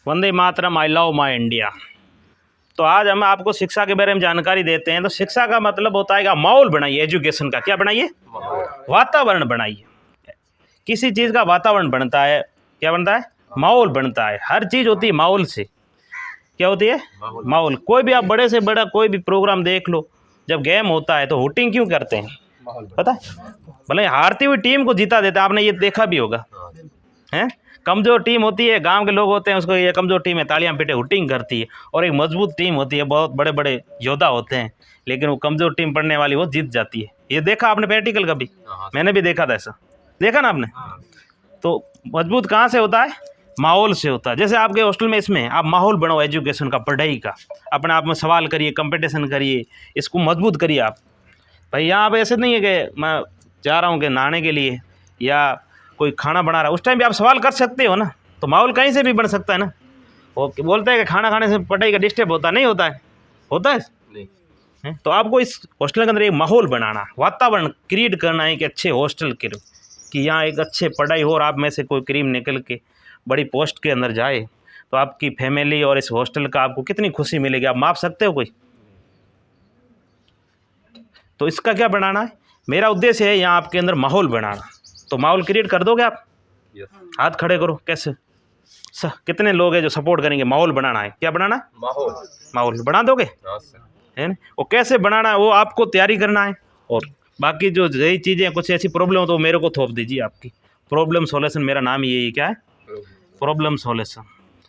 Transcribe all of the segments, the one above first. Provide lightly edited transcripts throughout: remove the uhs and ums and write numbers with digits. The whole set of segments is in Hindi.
वंदे मातरम, आई लव माई इंडिया। तो आज हम आपको शिक्षा के बारे में जानकारी देते हैं। तो शिक्षा का मतलब होता है कि माहौल बनाइए, एजुकेशन का क्या बनाइए, वातावरण बनाइए। किसी चीज़ का वातावरण बनता है, क्या बनता है, माहौल बनता है। हर चीज़ होती है माहौल से, क्या होती है, माहौल। कोई भी आप बड़े से बड़ा कोई भी प्रोग्राम देख लो, जब गेम होता है तो हुटिंग क्यों करते हैं, पता है, भले हारती हुई टीम को जीता देते हैं, आपने ये देखा भी होगा, हैं। कमज़ोर टीम होती है, गांव के लोग होते हैं, उसको ये कमज़ोर टीम है, तालियां पीटे हुटिंग करती है। और एक मजबूत टीम होती है, बहुत बड़े बड़े योद्धा होते हैं, लेकिन वो कमज़ोर टीम पड़ने वाली वो जीत जाती है। ये देखा आपने प्रैक्टिकल कभी? मैंने भी देखा था ऐसा, देखा ना आपने। तो मजबूत कहाँ से होता है, माहौल से होता है। जैसे आपके हॉस्टल में इसमें आप माहौल बनाओ एजुकेशन का, पढ़ाई का, अपने आप में सवाल करिए, कंपटीशन करिए, इसको मजबूत करिए आप। भाई यहाँ पे ऐसे नहीं है कि मैं जा रहा हूँ कि नहाने के लिए या कोई खाना बना रहा है, उस टाइम भी आप सवाल कर सकते हो ना। तो माहौल कहीं से भी बन सकता है ना। वो बोलते हैं कि खाना खाने से पढ़ाई का डिस्टर्ब होता नहीं, होता है, होता है नहीं। तो आपको इस हॉस्टल के अंदर एक माहौल बनाना, वातावरण क्रिएट करना है कि अच्छे हॉस्टल के, कि यहाँ एक अच्छे पढ़ाई हो और आप में से कोई क्रीम निकल के बड़ी पोस्ट के अंदर जाए, तो आपकी फैमिली और इस हॉस्टल का आपको कितनी खुशी मिलेगी, आप माप सकते हो कोई। तो इसका क्या बनाना है, मेरा उद्देश्य है यहाँ आपके अंदर माहौल बनाना। तो माहौल क्रिएट कर दोगे आप? हाथ खड़े करो, कैसे कितने लोग हैं जो सपोर्ट करेंगे? माहौल बनाना है, क्या बनाना, माहौल बना दोगे, है ना। वो कैसे बनाना है वो आपको तैयारी करना है। और बाकी जो यही चीज़ें, कुछ ऐसी प्रॉब्लम हो तो मेरे को थोप दीजिए। आपकी प्रॉब्लम सॉल्यूशन, मेरा नाम यही क्या है, प्रॉब्लम सॉल्यूशन।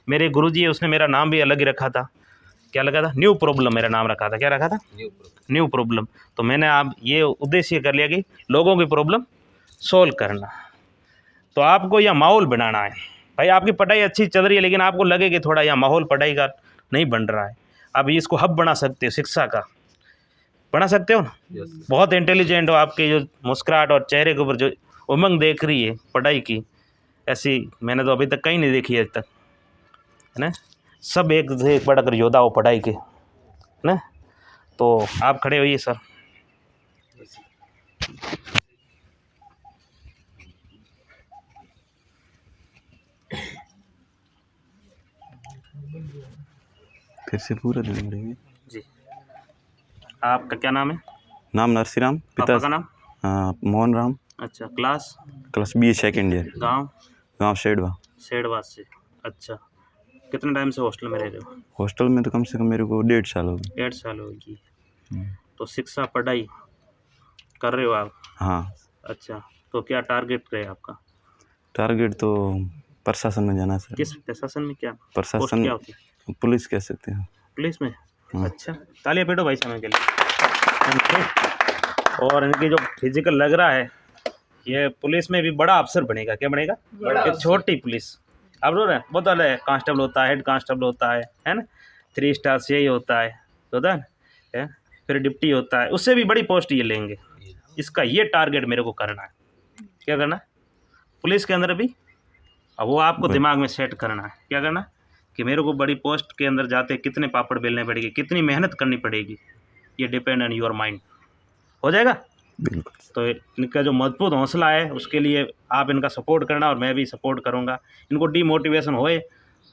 मेरे गुरुजी है, उसने मेरा नाम भी अलग ही रखा था, क्या लगा था, न्यू प्रॉब्लम मेरा नाम रखा था। क्या रखा था, न्यू प्रॉब्लम। तो मैंने आप ये उद्देश्य कर लिया कि लोगों की प्रॉब्लम सोल्व करना। तो आपको यह माहौल बनाना है। भाई आपकी पढ़ाई अच्छी चल रही है, लेकिन आपको लगे कि थोड़ा यह माहौल पढ़ाई का नहीं बन रहा है, आप इसको हब बना सकते हो, शिक्षा का बना सकते हो ना। बहुत इंटेलिजेंट हो, आपके जो मुस्कुराहट और चेहरे के ऊपर जो उमंग देख रही है पढ़ाई की, ऐसी मैंने तो अभी तक कहीं नहीं देखी आज तक, है ना। सब एक से एक बढ़कर योद्धा हो पढ़ाई के, है ना। तो आप खड़े होइए सर। फिर से पूरा दिन रहेंगे जी। आपका क्या नाम है? नाम नरसिंह, पिता का नाम? मोहन राम। अच्छा, class? Class B second year. गांव सेडवा। सेडवा से। अच्छा, कितने टाइम से हॉस्टल में रह रहे हो? हॉस्टल में तो कम से कम मेरे को 1.5 साल हो गए। 1.5 साल होगी। तो शिक्षा पढ़ाई कर रहे हो आप? हाँ। अच्छा, तो क्या टारगेट है आपका? टारगेट तो प्रशासन में जाना सर। किस प्रशासन में? क्या प्रशासन, क्या होती है? पुलिस कह सकते हैं। पुलिस में? हाँ। अच्छा, तालियां पीटो भाई समय के लिए। और इनकी जो फिजिकल लग रहा है, ये पुलिस में भी बड़ा अफसर बनेगा। क्या बनेगा? एक छोटी पुलिस, आप लोग बहुत अलग है, कांस्टेबल होता है, हेड कांस्टेबल होता है ना, 3 स्टार से यही होता है, फिर डिप्टी होता है, उससे भी बड़ी पोस्ट ये लेंगे। इसका ये टारगेट मेरे को करना है। क्या करना है पुलिस के अंदर भी? अब वो आपको दिमाग में सेट करना है, क्या करना है कि मेरे को बड़ी पोस्ट के अंदर जाते कितने पापड़ बेलने पड़ेगी, कितनी मेहनत करनी पड़ेगी, ये डिपेंड ऑन योर माइंड। हो जाएगा बिल्कुल। तो इनका जो मजबूत हौसला है, उसके लिए आप इनका सपोर्ट करना और मैं भी सपोर्ट करूंगा। इनको डीमोटिवेशन होए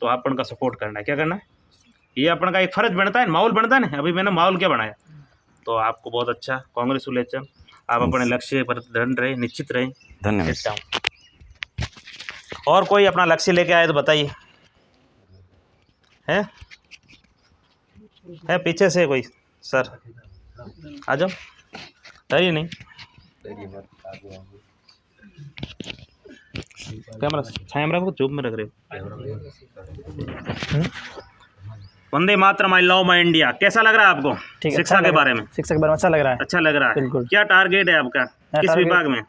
तो आप इनका सपोर्ट करना है। क्या करना है, ये अपन का एक फ़र्ज बनता है, माहौल बनता है ना। अभी मैंने माहौल क्या बनाया, तो आपको बहुत अच्छा कांग्रेचुलेसन। आप अपने लक्ष्य पर दृढ़ रहे, निश्चित रहे। धन्यवाद। और कोई अपना लक्ष्य लेके आए तो बताइए। है पीछे से कोई सर, आ जाओ। डरिए नहीं, कैमरा कैमरा को चुप में रख रहे हो। वंदे मातरम, आई लव माई इंडिया। कैसा लग रहा है आपको शिक्षा के बारे में? शिक्षा के बारे में अच्छा लग रहा है। अच्छा लग रहा है, बिल्कुल। क्या टारगेट है आपका, किस विभाग में?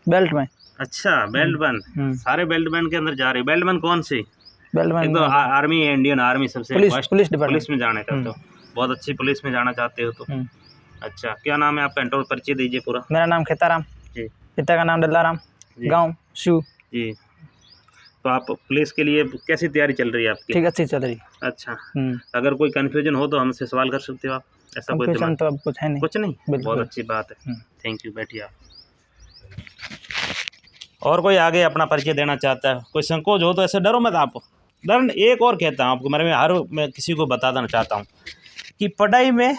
बेल्ट में। अच्छा, बेल्ट बन। सारे बेल्ट बन के अंदर जा रहे हो। बेल्ट बन कौन सी? बेल्ट एक तो आर्मी है, इंडियन आर्मी सबसे पुलिस में जाना चाहते हो, बहुत अच्छी पुलिस में जाना चाहते हो तो। अच्छा, क्या नाम है आपका? इंटर परिचय दीजिए पूरा। मेरा नाम खेताराम जी, पिता का नाम डल्लाराम, गांव शिव जी। तो आप पुलिस के लिए कैसी तैयारी चल रही है आपकी? ठीक, अच्छी चल रही। अच्छा, अगर कोई कन्फ्यूजन हो तो हमसे सवाल कर सकते हो आप, ऐसा कोई दिमाग तो अब कुछ है नहीं। कुछ नहीं, बहुत अच्छी बात है। थैंक यू, बैठिए आप। और कोई आगे अपना परिचय देना चाहता है? कोई संकोच हो तो ऐसे डरो मत आप, उदाहरण एक और कहता हूँ आपको, मैं किसी को बताना चाहता हूँ कि पढ़ाई में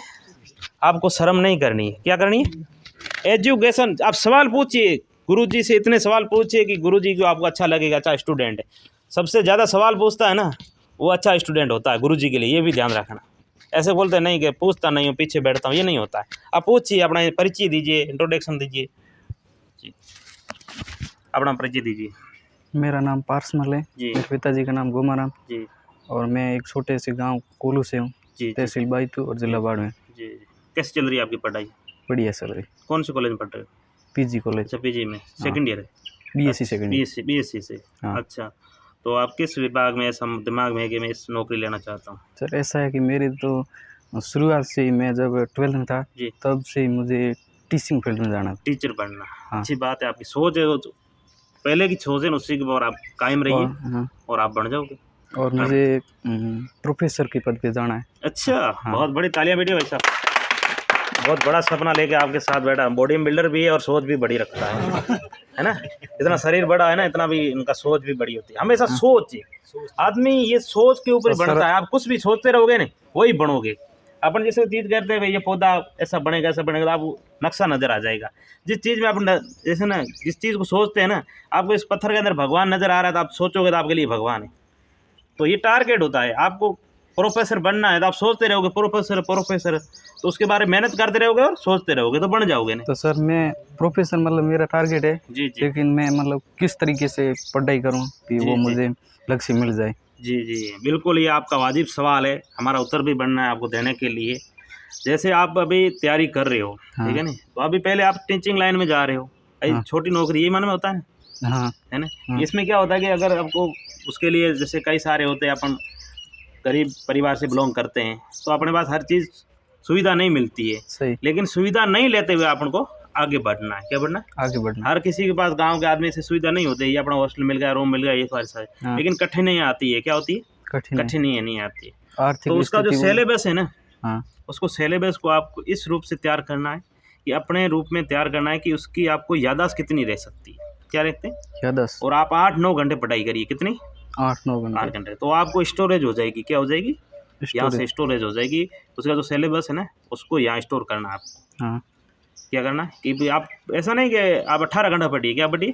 आपको शर्म नहीं करनी है। क्या करनी है? एजुकेशन। आप सवाल पूछिए गुरुजी से, इतने सवाल पूछिए कि गुरुजी को आपको अच्छा लगेगा, अच्छा स्टूडेंट है। सबसे ज़्यादा सवाल पूछता है ना, वो अच्छा स्टूडेंट होता है गुरुजी के लिए, ये भी ध्यान रखना। ऐसे बोलते नहीं कि पूछता नहीं हूँ, पीछे बैठता हूँ, ये नहीं होता है। आप पूछिए, अपना परिचय दीजिए, इंट्रोडक्शन दीजिए जी, अपना परिचय दीजिए। मेरा नाम पार्समल है। जी। मेरे पिताजी का नाम गोमाराम जी और मैं एक छोटे से गांव कोलू से हूँ, जी तहसील बाईतू और जिला बाड़मेर। जी। कैसे चल रही है आपकी पढ़ाई? बढ़िया चल रही। कौन से कॉलेज में पढ़ रहे हो? PG college. अच्छा, पीजी में सेकंड ईयर है? BSc second year. बीएससी से। हाँ। अच्छा, तो आप किस विभाग में ऐसा दिमाग में है कि मैं इस नौकरी लेना चाहता हूँ? सर ऐसा है कि मेरी तो शुरुआत से ही, मैं जब 12th में था जी। तब से ही मुझे टीचिंग फील्ड में जाना था। टीचर बनना। हाँ। अच्छी बात है, आपकी सोच है वो तो पहले की सोच है ना, उसी के ऊपर आप कायम रहिए हाँ, और आप बन जाओगे। और मुझे प्रोफेसर के पद पे जाना है। अच्छा, हाँ। बहुत बड़ी तालियां बेटी भाई साहब। बहुत बड़ा सपना लेके आपके साथ बैठा। बॉडी बिल्डर भी है और सोच भी बड़ी रखता है ना? इतना शरीर बड़ा है ना, इतना भी इनका सोच भी बड़ी होती है। हमेशा सोच, आदमी ये सोच के ऊपर ही बनता है। आप कुछ भी सोचते रहोगे ना, वही बनोगे। अपन जैसे चीज करते हैं, ये पौधा ऐसा बनेगा, ऐसा बनेगा, आपको नक्शा नजर आ जाएगा। जिस चीज में आप जैसे ना, जिस चीज को सोचते हैं ना, आपको इस पत्थर के अंदर भगवान नजर आ रहा है, तो आप सोचोगे तो आपके लिए भगवान है। तो ये टारगेट होता है। आपको प्रोफेसर बनना है तो आप सोचते रहोगे प्रोफेसर प्रोफेसर, तो उसके बारे में मेहनत करते रहोगे और सोचते रहोगे तो बन जाओगे ना। तो सर मैं प्रोफेसर मतलब मेरा टारगेट है। जी जी लेकिन मैं मतलब किस तरीके से पढ़ाई करूं कि जी, वो जी। मुझे लक्ष्य मिल जाए। जी जी, बिल्कुल, ये आपका वाजिब सवाल है, हमारा उत्तर भी बनना है आपको देने के लिए। जैसे आप अभी तैयारी कर रहे हो, हाँ। ठीक है ना, तो अभी पहले आप टीचिंग लाइन में जा रहे हो। हाँ। छोटी नौकरी यही मन में होता है ना, हाँ है ना? हाँ। इसमें क्या होता है कि अगर आपको उसके लिए, जैसे कई सारे होते हैं, अपन गरीब परिवार से बिलोंग करते हैं, तो अपने पास हर चीज़ सुविधा नहीं मिलती है। सही। लेकिन सुविधा नहीं लेते हुए अपन को आगे बढ़ना है। क्या बढ़ना है? आगे बढ़ना। हर किसी के पास, गांव के आदमी से सुविधा नहीं होती है, ये अपना हॉस्टल मिल गया, रूम मिल गया, ये सारी है। हाँ। लेकिन कठिनाइयाँ आती है। क्या होती है? कठिन है। कठिनाइयाँ नहीं आती है। आर्थिक तो उसका जो स्थिति वो- सिलेबस है ना, हाँ उसको सिलेबस को आपको इस रूप से तैयार करना है, कि अपने रूप में तैयार करना है कि उसकी आपको याददाश्त कितनी रह सकती है। क्या रखते हैं? या 10 और आप 8-9 घंटे पढ़ाई करिए। कितनी? 8-9 8 घंटे घंटे। तो आपको स्टोरेज हो जाएगी। क्या हो जाएगी? यहाँ से स्टोरेज। स्टोरेज हो जाएगी। उसका जो सिलेबस है ना, उसको यहाँ स्टोर करना है आपको। हाँ क्या करना है कि भी आप ऐसा नहीं कि आप 18 घंटा पढ़िए। क्या पढ़िए?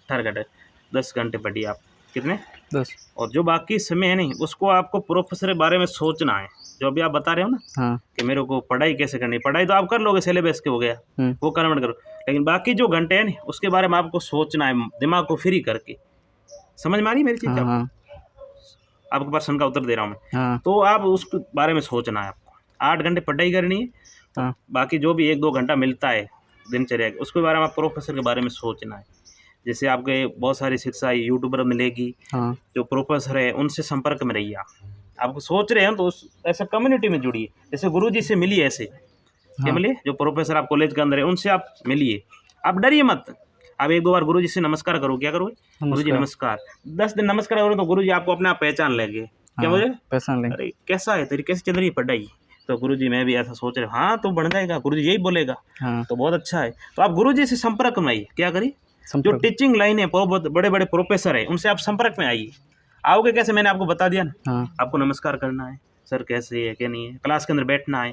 18 घंटे, 10 घंटे पढ़िए आप। कितने? 10। और जो बाकी समय है नहीं, उसको आपको प्रोफेसर के बारे में सोचना है। जो अभी आप बता रहे हो ना हाँ। कि मेरे को पढ़ाई कैसे करनी, पढ़ाई तो आप कर लोगे, सिलेबस के हो गया, वो कन्वर्ट करो। लेकिन बाकी जो घंटे हैं ना, उसके बारे में आपको सोचना है, दिमाग को फ्री करके। समझ में आ रही मेरी चीज़? हाँ आपके प्रश्न का उत्तर दे रहा हूँ मैं। हाँ तो आप उसके बारे में सोचना है आपको। 8 घंटे पढ़ाई करनी है। हाँ। बाकी जो भी 1-2 घंटा मिलता है दिनचर्या के, उसके बारे में आप प्रोफेसर के बारे में सोचना है। जैसे आपके बहुत सारी शिक्षा यूट्यूबर मिलेगी, हाँ। जो प्रोफेसर है उनसे संपर्क में रहिए। आपको सोच रहे हैं तो ऐसा कम्युनिटी में जुड़िए। जैसे गुरुजी से मिलिए, ऐसे क्या मिलिए, जो प्रोफेसर आप कॉलेज के अंदर है उनसे आप मिलिए। आप डरिए मत। आप 1-2 बार गुरुजी से नमस्कार करो। क्या करोगे? गुरुजी नमस्कार। 10 दिन नमस्कार करो तो गुरुजी आपको अपने आप पहचान लेंगे। क्या बोले? पहचान लेंगे। अरे कैसा है, तेरी कैसे चल रही है पढ़ाई? तो गुरुजी मैं भी ऐसा सोच रहा हूँ। हाँ तो बढ़ जाएगा, गुरुजी यही बोलेगा। हाँ। तो बहुत अच्छा है। तो आप गुरुजी से संपर्क में आइए। क्या करिए? जो संपर्क। टीचिंग लाइन है, बहुत बड़े बड़े प्रोफेसर है, उनसे आप संपर्क में आइए। आओगे कैसे? मैंने आपको बता दिया ना। हाँ। आपको नमस्कार करना है, सर कैसे है क्या नहीं है, क्लास के अंदर बैठना है।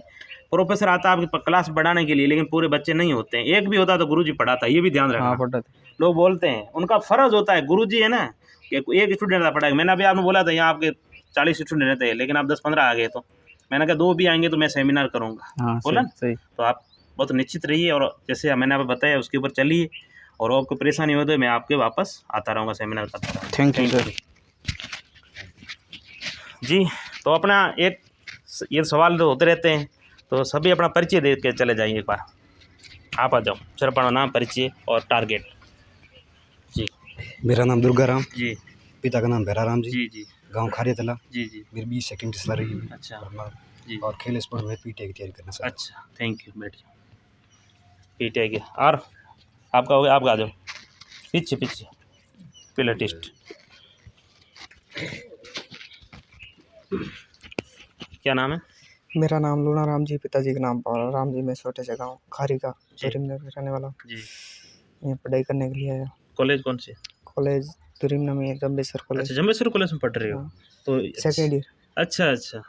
प्रोफेसर आता है आपकी क्लास बढ़ाने के लिए, लेकिन पूरे बच्चे नहीं होते हैं। एक भी होता तो गुरुजी पढ़ाता है, ये भी ध्यान हाँ रखना। पढ़ाते। लोग बोलते हैं, उनका फर्ज होता है। गुरुजी है ना कि एक स्टूडेंट आता पढ़ाएगा। मैंने अभी आपने बोला था यहाँ आपके 40 स्टूडेंट रहते हैं, लेकिन आप 10-15 आ गए, तो मैंने कहा 2 भी आएंगे तो मैं सेमिनार करूँगा। हाँ बोला ना? सही। तो आप बहुत निश्चित रहिए, और जैसे मैंने आपको बताया उसके ऊपर चलिए, और आपको परेशानी हो तो मैं आपके वापस आता रहूँगा, सेमिनार करता रहूँगा। Thank you sir. जी, तो अपना एक ये सवाल तो होते रहते हैं, तो सभी अपना परिचय दे के चले जाइए एक बार। आप आ जाओ सर, अपना नाम, परिचय और टारगेट। जी। मेरा नाम दुर्गाराम, जी पिता का नाम भैराराम जी, जी जी गांव खारियातला। जी जी। मेरी 20 सेकंड सलाह रही है। अच्छा जी। और खेल स्पोर्ट में पीटीआई की तैयारी करना चाहता अच्छा, थैंक यू, बैठिए। पीटीआई के और आपका हो गया, आपका आ जाओ पीछे पीछे। पिलेटिस्ट क्या नाम है? मेरा नाम लूना राम जी, पिताजी का नाम पावरा राम जी। मैं छोटे से गांव खारी का करीमनगर रहने वाला हूँ। जी। यहाँ पढ़ाई करने के लिए आया। कॉलेज कौन से? कॉलेज करीम में जम्बेसर कॉलेज अच्छा, जम्बेश्वर कॉलेज में पढ़ रहे हो? हाँ। तो सेकेंड ईयर। अच्छा अच्छा,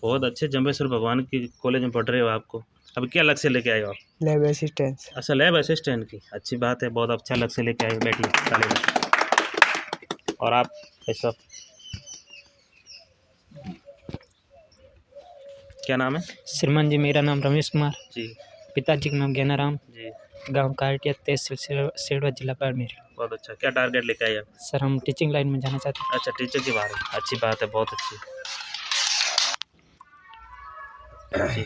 बहुत अच्छे जम्बेश्वर भगवान की कॉलेज में पढ़ रहे हो आपको। अब क्या लक्ष्य लेके आए हो आप? Lab assistant. अच्छा, लैब असिस्टेंट की, अच्छी बात है, बहुत अच्छा लक्ष्य लेके आए, बैठिए ताली बजाइए। और आप ऐसा क्या नाम है श्रीमान जी, मेरा नाम रमेश कुमार, जी? पिताजी का नाम ज्ञानाराम, जी, गांव काटिया, तहसील सेडवा, जिला बाड़मेर। बहुत अच्छा। क्या टारगेट लेके आए आप? सर हम टीचिंग लाइन में जाना चाहते हैं। अच्छा, टीचर की बात है, अच्छी बात है, बहुत अच्छी। जी,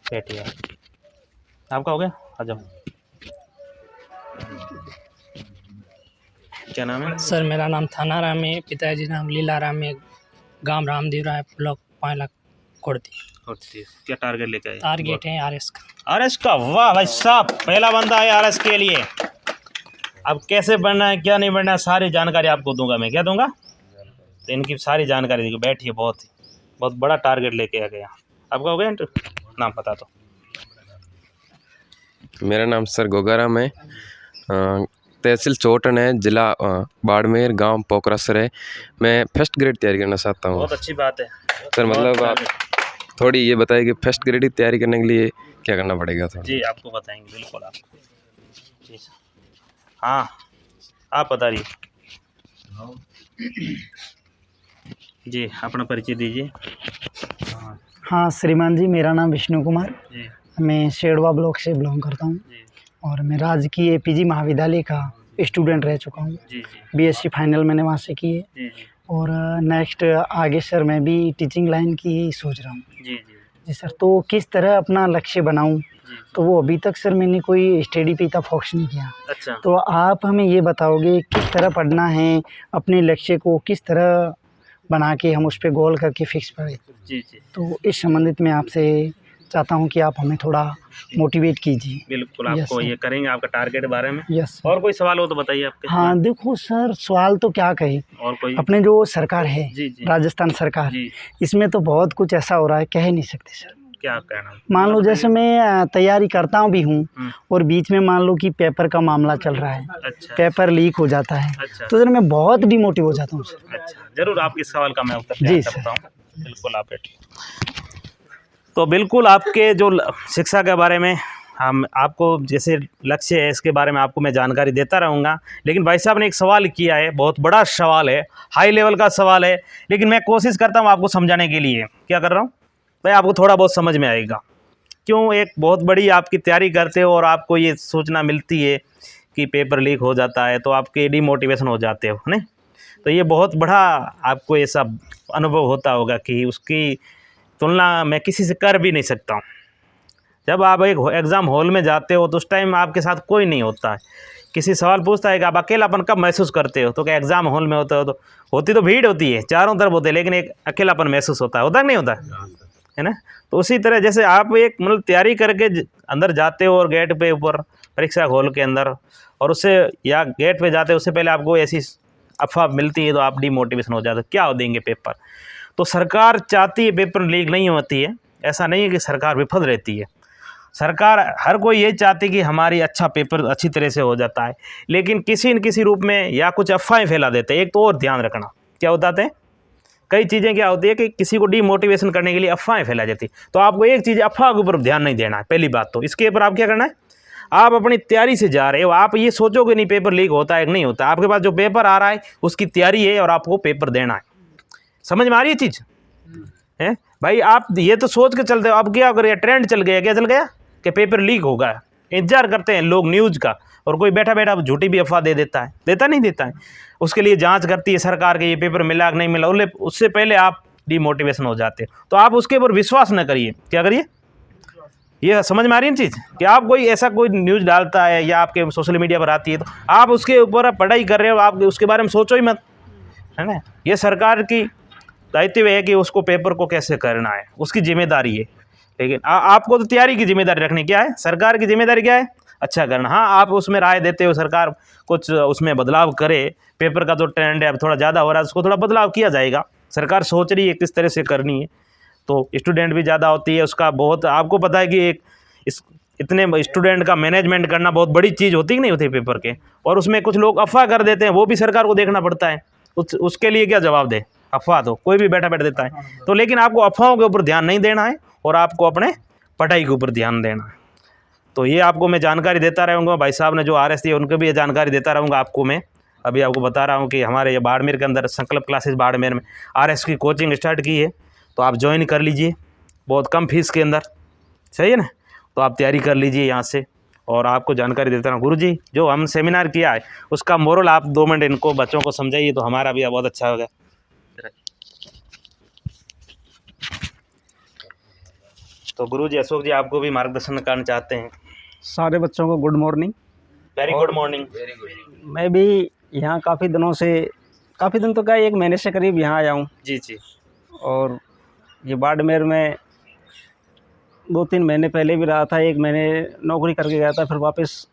बैठिए आप। आपका हो गया? आ जाओ। क्या नाम है? सर मेरा नाम थाना राम है, पिताजी नाम लीला राम है, गांव रामदेव राय, ब्लॉक 5 लाख कोड़ती। और ठीक, क्या टारगेट लेके आए? टारगेट है आरएस का। आरएस का, वाह भाई साहब, पहला बंदा है आरएस के लिए। अब कैसे बनना है, क्या नहीं बनना है, सारी जानकारी आपको दूंगा मैं। क्या दूंगा? तो इनकी सारी जानकारी देगी। बैठिए, बहुत बड़ा टारगेट लेके आ गया। आपका हो गया इंटरव्यू? नाम बता दो। मेरा नाम सर गोगाराम है, तहसील चोटन है, जिला बाड़मेर, गांव पोखरासर है। मैं फर्स्ट ग्रेड तैयारी करना चाहता हूँ। बहुत अच्छी बात है सर, मतलब आप थोड़ी ये बताइए कि फर्स्ट ग्रेड की तैयारी करने के लिए क्या करना पड़ेगा थोड़ा? जी, आपको बताएंगे बिल्कुल आपको। जी हाँ, आप बता रही जी, अपना परिचय दीजिए। हाँ श्रीमान जी, मेरा नाम विष्णु कुमार, जी मैं शेडवा ब्लॉक से बिलोंग करता हूँ जी और मैं राजकीय पीजी महाविद्यालय का स्टूडेंट रह चुका हूँ। जी जी बीएससी फाइनल मैंने वहाँ से की है जी जी और नेक्स्ट आगे सर मैं भी टीचिंग लाइन की ही सोच रहा हूँ। जी जी जी सर, तो किस तरह अपना लक्ष्य बनाऊँ, जी। तो वो अभी तक सर मैंने कोई स्टडी पे इतना फोकस नहीं किया। अच्छा, तो आप हमें ये बताओगे किस तरह पढ़ना है, अपने लक्ष्य को किस तरह बना के हम उस पर गोल करके फिक्स पड़े। जी जी तो इस संबंधित मैं आपसे चाहता हूँ कि आप हमें थोड़ा मोटिवेट कीजिए। बिल्कुल Yes, आपको sir. ये करेंगे, आपका टारगेट के बारे में। यस और कोई सवाल हो तो बताइए आपके। हाँ देखो सर, सवाल तो क्या कहे, और कोई? अपने जो सरकार है जी जी राजस्थान सरकार, जी, इसमें तो बहुत कुछ ऐसा हो रहा है, कह ही नहीं सकते सर। क्या कहना? मान लो जैसे मैं तैयारी करता भी हूँ हम्म। और बीच में मान लो कि पेपर का मामला चल रहा है, अच्छा पेपर लीक हो जाता है, अच्छा तो सर मैं बहुत डिमोटिव हो जाता हूँ सर। अच्छा, जरूर आपके सवाल का मैं उत्तर जी, देना सर। चाहता हूँ। बिल्कुल, आप बैठिए। तो बिल्कुल आपके जो शिक्षा के बारे में हम आपको जैसे लक्ष्य है, इसके बारे में आपको मैं जानकारी देता रहूँगा। लेकिन भाई साहब ने एक सवाल किया है, बहुत बड़ा सवाल है, हाई लेवल का सवाल है, लेकिन मैं कोशिश करता हूँ आपको समझाने के लिए। क्या कर रहा हूँ भाई, आपको थोड़ा बहुत समझ में आएगा। क्यों, एक बहुत बड़ी आपकी तैयारी करते हो और आपको ये सूचना मिलती है कि पेपर लीक हो जाता है, तो आपके डिमोटिवेशन हो जाते हो, है ना? तो ये बहुत बड़ा आपको ऐसा अनुभव होता होगा कि उसकी तुलना मैं किसी से कर भी नहीं सकता हूँ। जब आप एक एग्ज़ाम हॉल में जाते हो तो उस टाइम आपके साथ कोई नहीं होता है। किसी सवाल पूछता है कि आप अकेलापन कब महसूस करते हो, तो क्या एग्ज़ाम हॉल में होते हो तो होती तो भीड़ होती है, चारों तरफ होते हैं, लेकिन एक अकेलापन महसूस होता है कि नहीं होता है ना? तो उसी तरह जैसे आप एक मतलब तैयारी करके अंदर जाते हो और गेट पे ऊपर परीक्षा हॉल के अंदर, और उससे या गेट पे जाते हो उससे पहले आपको ऐसी अफवाह मिलती है तो आप डिमोटिवेशन हो जाते हो, क्या हो देंगे पेपर। तो सरकार चाहती है पेपर लीक नहीं होती है, ऐसा नहीं है कि सरकार विफल रहती है। सरकार हर कोई ये चाहती है कि हमारी अच्छा पेपर अच्छी तरह से हो जाता है, लेकिन किसी न किसी रूप में या कुछ अफवाहें फैला देते हैं। एक तो और ध्यान रखना, क्या होता है, कई चीज़ें क्या होती है कि किसी को डीमोटिवेशन करने के लिए अफवाहें फैला जाती है। तो आपको एक चीज़, अफवाह के ऊपर ध्यान नहीं देना है। पहली बात तो इसके ऊपर आप क्या करना है, आप अपनी तैयारी से जा रहे हो, आप ये सोचोगे नहीं पेपर लीक होता है कि नहीं होता। आपके पास जो पेपर आ रहा है उसकी तैयारी है और आपको पेपर देना है। समझ में आ रही है चीज़ है भाई? आप ये तो सोच के चलते हो, अब क्या करें, ट्रेंड चल गया, क्या चल गया कि पेपर लीक होगा, इंतजार करते हैं लोग न्यूज़ का, और कोई बैठा बैठा झूठी भी अफवाह दे देता है, नहीं देता है। उसके लिए जांच करती है सरकार के, ये पेपर मिला कि नहीं मिला, उससे पहले आप डिमोटिवेशन हो जाते हो। तो आप उसके ऊपर विश्वास न करिए, क्या करिए, ये समझ में आ रही है चीज़ कि आप कोई न्यूज़ डालता है या आपके सोशल मीडिया पर आती है तो आप उसके ऊपर पढ़ाई कर रहे हो, आप उसके बारे में सोचो ही मत, है ना? ये सरकार की दायित्व है कि उसको पेपर को कैसे करना है, उसकी जिम्मेदारी है। लेकिन आपको तो तैयारी की जिम्मेदारी रखनी, क्या है सरकार की जिम्मेदारी, क्या है, अच्छा करना। हाँ, आप उसमें राय देते हो, सरकार कुछ उसमें बदलाव करे, पेपर का जो ट्रेंड है अब थोड़ा ज़्यादा हो रहा है, उसको थोड़ा बदलाव किया जाएगा। सरकार सोच रही है किस तरह से करनी है, तो स्टूडेंट भी ज़्यादा होती है, उसका बहुत आपको पता है कि एक इस इतने स्टूडेंट का मैनेजमेंट करना बहुत बड़ी चीज़ होती कि नहीं होती पेपर के, और उसमें कुछ लोग अफवाह कर देते हैं, वो भी सरकार को देखना पड़ता है। उसके लिए क्या जवाब दे? अफवाह तो कोई भी बैठा देता है। तो लेकिन आपको अफवाहों के ऊपर ध्यान नहीं देना है और आपको अपने पढ़ाई के ऊपर ध्यान देना है। तो ये आपको मैं जानकारी देता रहूँगा। भाई साहब ने जो RS दिए उनको भी ये जानकारी देता रहूँगा आपको। मैं अभी आपको बता रहा हूँ कि हमारे ये बाड़मेर के अंदर संकल्प क्लासेस बाड़मेर में RS की कोचिंग स्टार्ट की है, तो आप ज्वाइन कर लीजिए बहुत कम फीस के अंदर, सही है ना। तो आप तैयारी कर लीजिए यहाँ से, और आपको जानकारी देता रहूँ। गुरुजी जो हम सेमिनार किया है उसका मोरल आप 2 मिनट इनको बच्चों को समझाइए, तो हमारा भी बहुत अच्छा होगा। तो गुरुजी अशोक जी आपको भी मार्गदर्शन करना चाहते हैं। सारे बच्चों को good morning. Very good morning. मैं भी यहाँ काफ़ी दिनों से, काफ़ी दिन तो क्या 1 महीने से करीब यहाँ आया हूँ। जी जी। और ये बाड़मेर में 2-3 महीने पहले भी रहा था, 1 महीने नौकरी करके गया था, फिर वापस।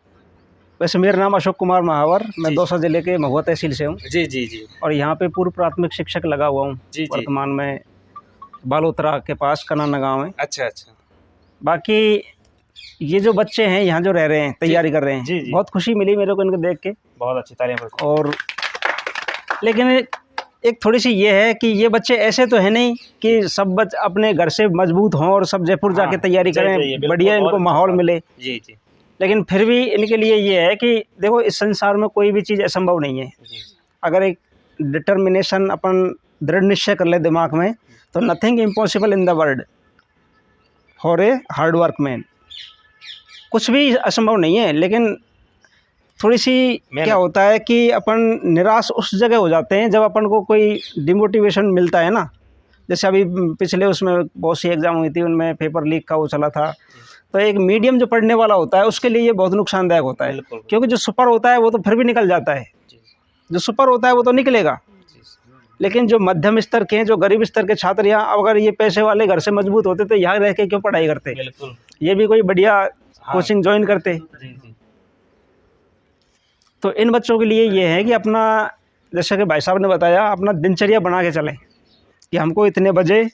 वैसे मेरा नाम अशोक कुमार महावर, मैं दौसा जिले के महुआ तहसील से हूँ। जी जी जी। और यहाँ पे पूर्व प्राथमिक शिक्षक लगा हुआ हूँ। जी जी। वर्तमान में बालोतरा के पास कनाना गाँव है। अच्छा अच्छा। बाकी ये जो बच्चे हैं यहाँ जो रह रहे हैं, तैयारी कर रहे हैं, जी जी। बहुत खुशी मिली मेरे को इनको देख के। बहुत अच्छी तारीफ। और लेकिन एक थोड़ी सी ये है कि ये बच्चे ऐसे तो है नहीं कि सब बच्चे अपने घर से मजबूत हों और सब जयपुर जाके तैयारी करें, बढ़िया इनको माहौल मिले। जी जी। लेकिन फिर भी इनके लिए ये है कि देखो इस संसार में कोई भी चीज़ असंभव नहीं है। अगर एक डिटर्मिनेशन, अपन दृढ़ निश्चय कर ले दिमाग में, तो nothing impossible in the world for a hard work man. कुछ भी असंभव नहीं है। लेकिन थोड़ी सी क्या होता है कि अपन निराश उस जगह हो जाते हैं जब अपन को कोई डिमोटिवेशन मिलता है ना। जैसे अभी पिछले उसमें बहुत सी एग्ज़ाम हुई थी, उनमें पेपर लीक का वो चला था। तो एक मीडियम जो पढ़ने वाला होता है उसके लिए ये बहुत नुकसानदायक होता है, क्योंकि जो सुपर होता है वो तो फिर भी निकल जाता है, जो सुपर होता है वो तो निकलेगा। लेकिन जो मध्यम स्तर के हैं, जो गरीब स्तर के छात्र, यहाँ अगर ये पैसे वाले घर से मजबूत होते तो यहाँ रह के क्यों पढ़ाई करते? ये भी कोई बढ़िया कोचिंग ज्वाइन करते। तो इन बच्चों के लिए ये है कि अपना, जैसे कि भाई साहब ने बताया, अपना दिनचर्या बना के चलें कि हमको इतने बजे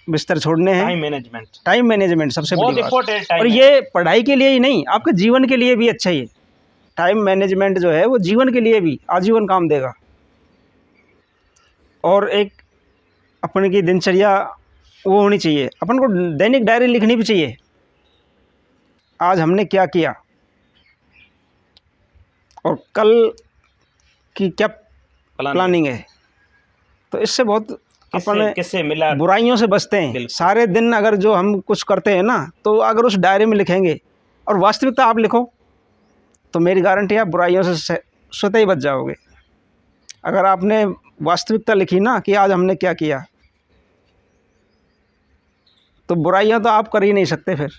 बिस्तर छोड़ने हैं। टाइम मैनेजमेंट सबसे बड़ी बात। और ये पढ़ाई के लिए ही नहीं, आपके जीवन के लिए भी अच्छा ही है। टाइम मैनेजमेंट जो है वो जीवन के लिए भी आजीवन काम देगा। और एक अपने की दिनचर्या वो होनी चाहिए, अपन को दैनिक डायरी लिखनी भी चाहिए, आज हमने क्या किया और कल की क्या प्लानिंग है। तो इससे बहुत अपन किससे मिला, बुराइयों से बचते हैं। सारे दिन अगर जो हम कुछ करते हैं ना, तो अगर उस डायरी में लिखेंगे और वास्तविकता आप लिखो, तो मेरी गारंटी है आप बुराइयों से स्वतः ही बच जाओगे। अगर आपने वास्तविकता लिखी ना कि आज हमने क्या किया, तो बुराइयां तो आप कर ही नहीं सकते फिर,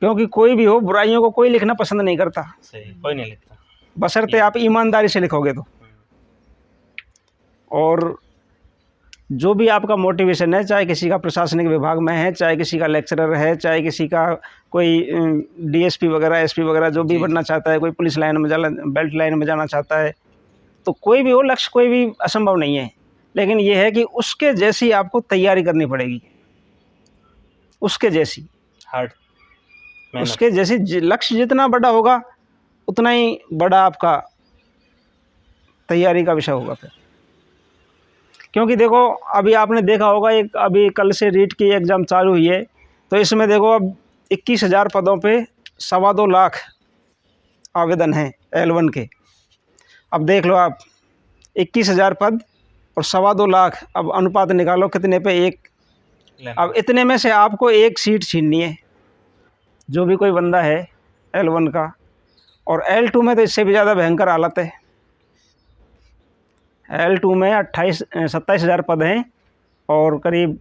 क्योंकि कोई भी हो, बुराइयों को कोई लिखना पसंद नहीं करता। सही, कोई नहीं लिखता, बशर्ते आप ईमानदारी से लिखोगे तो। और जो भी आपका मोटिवेशन है, चाहे किसी का प्रशासनिक विभाग में है, चाहे किसी का लेक्चरर है, चाहे किसी का कोई DSP वगैरह, SP वगैरह जो भी बनना चाहता है, कोई पुलिस लाइन में जाना, बेल्ट लाइन में जाना चाहता है, तो कोई भी हो, लक्ष्य कोई भी असंभव नहीं है। लेकिन ये है कि उसके जैसी आपको तैयारी करनी पड़ेगी, उसके जैसी हार्ड, उसके जैसी। लक्ष्य जितना बड़ा होगा उतना ही बड़ा आपका तैयारी का विषय होगा फिर। क्योंकि देखो अभी आपने देखा होगा, एक अभी कल से रीट की एग्ज़ाम चालू हुई है, तो इसमें देखो अब 21,000 पदों पे 2.25 लाख आवेदन हैं L1 के। अब देख लो आप, 21,000 पद और 2.25 लाख, अब अनुपात निकालो कितने पे एक। अब इतने में से आपको एक सीट छीननी है, जो भी कोई बंदा है L1 का। और L2 में तो इससे भी ज़्यादा भयंकर हालत है। L2 में 27,000 पद हैं और करीब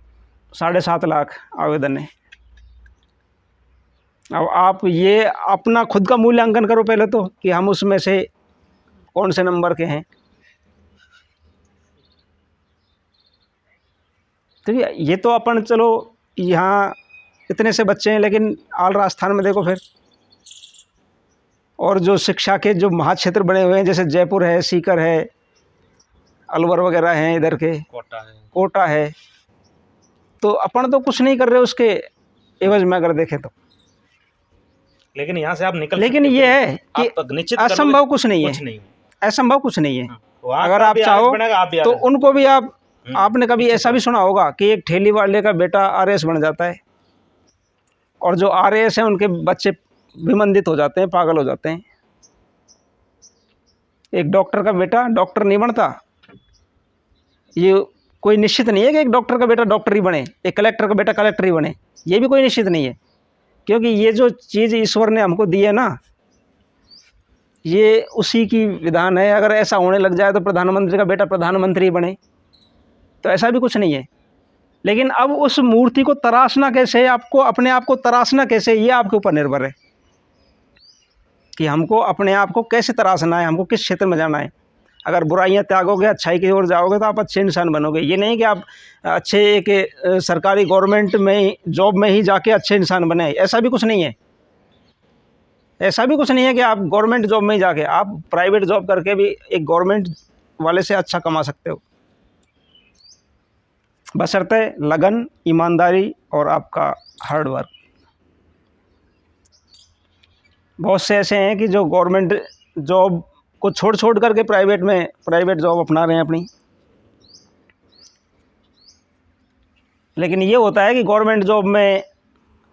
7.5 लाख आवेदन हैं। अब आप ये अपना खुद का मूल्यांकन करो पहले तो, कि हम उसमें से कौन से नंबर के हैं। तो ये तो अपन, चलो यहाँ इतने से बच्चे हैं, लेकिन आल राजस्थान में देखो फिर, और जो शिक्षा के जो महाक्षेत्र बने हुए हैं, जैसे जयपुर है, सीकर है, अलवर वगैरह हैं, इधर के कोटा है। तो अपन तो कुछ नहीं कर रहे उसके, एवज में अगर देखें तो। लेकिन यहाँ से आप निकल लेकिन सकते ये हैं। है कि आप निश्चित करोगे, असंभव कुछ नहीं कुछ है, नहीं असंभव कुछ नहीं है। वहाँ अगर का आप भी चाहो आरएस बनेगा, आप भी तो आरएस। उनको भी आपने कभी ऐसा भी सुना होगा कि एक ठेली वाले का बेटा आरएस बन जाता है, और जो आरएस है उनके बच्चे विमंदित हो जाते हैं, पागल हो जाते हैं। एक डॉक्टर का बेटा डॉक्टर नहीं बनता, ये कोई निश्चित नहीं है कि एक डॉक्टर का बेटा डॉक्टर ही बने, एक कलेक्टर का बेटा कलेक्टर ही बने, ये भी कोई निश्चित नहीं है। क्योंकि ये जो चीज़ ईश्वर ने हमको दी है ना, ये उसी की विधान है। अगर ऐसा होने लग जाए तो प्रधानमंत्री का बेटा प्रधानमंत्री बने, तो ऐसा भी कुछ नहीं है। लेकिन अब उस मूर्ति को तराशना कैसे, आपको अपने आप को तराशना कैसे, ये आपके ऊपर निर्भर है कि हमको अपने आप को कैसे तराशना है, हमको किस क्षेत्र में जाना है। अगर बुराइयां त्यागोगे, अच्छाई की ओर जाओगे, तो आप अच्छे इंसान बनोगे। ये नहीं कि आप अच्छे एक सरकारी गवर्नमेंट में जॉब में ही जाके अच्छे इंसान बने, ऐसा भी कुछ नहीं है। ऐसा भी कुछ नहीं है कि आप गवर्नमेंट जॉब में ही जाके, आप प्राइवेट जॉब करके भी एक गवर्नमेंट वाले से अच्छा कमा सकते हो, बशर्ते लगन, ईमानदारी और आपका हार्ड वर्क। बहुत से ऐसे हैं कि जो गवर्नमेंट जॉब को छोड़ करके प्राइवेट जॉब अपना रहे हैं अपनी। लेकिन ये होता है कि गवर्नमेंट जॉब में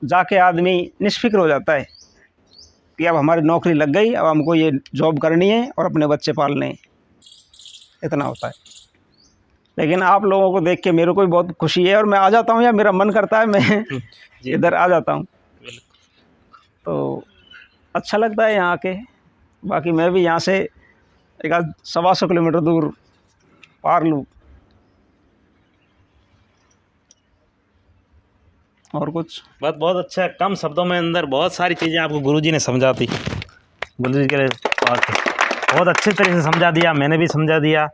जाके आदमी निष्फिक्र हो जाता है कि अब हमारी नौकरी लग गई, अब हमको ये जॉब करनी है और अपने बच्चे पालने हैं, इतना होता है। लेकिन आप लोगों को देख के मेरे को भी बहुत खुशी है, और मैं आ जाता हूँ, या मेरा मन करता है मैं इधर आ जाता हूँ, तो अच्छा लगता है यहाँ आके। बाकी मैं भी यहाँ से एक 125 किलोमीटर दूर पार लूँ, और कुछ बहुत बहुत अच्छा, कम शब्दों में अंदर बहुत सारी चीज़ें आपको गुरुजी ने समझा दी। गुरुजी के पास बहुत अच्छे तरीके से समझा दिया, मैंने भी समझा दिया।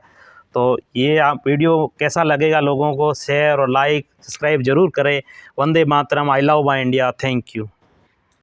तो ये आप वीडियो कैसा लगेगा, लोगों को शेयर और लाइक सब्सक्राइब जरूर करें। वंदे मातरम, I love my India, thank you.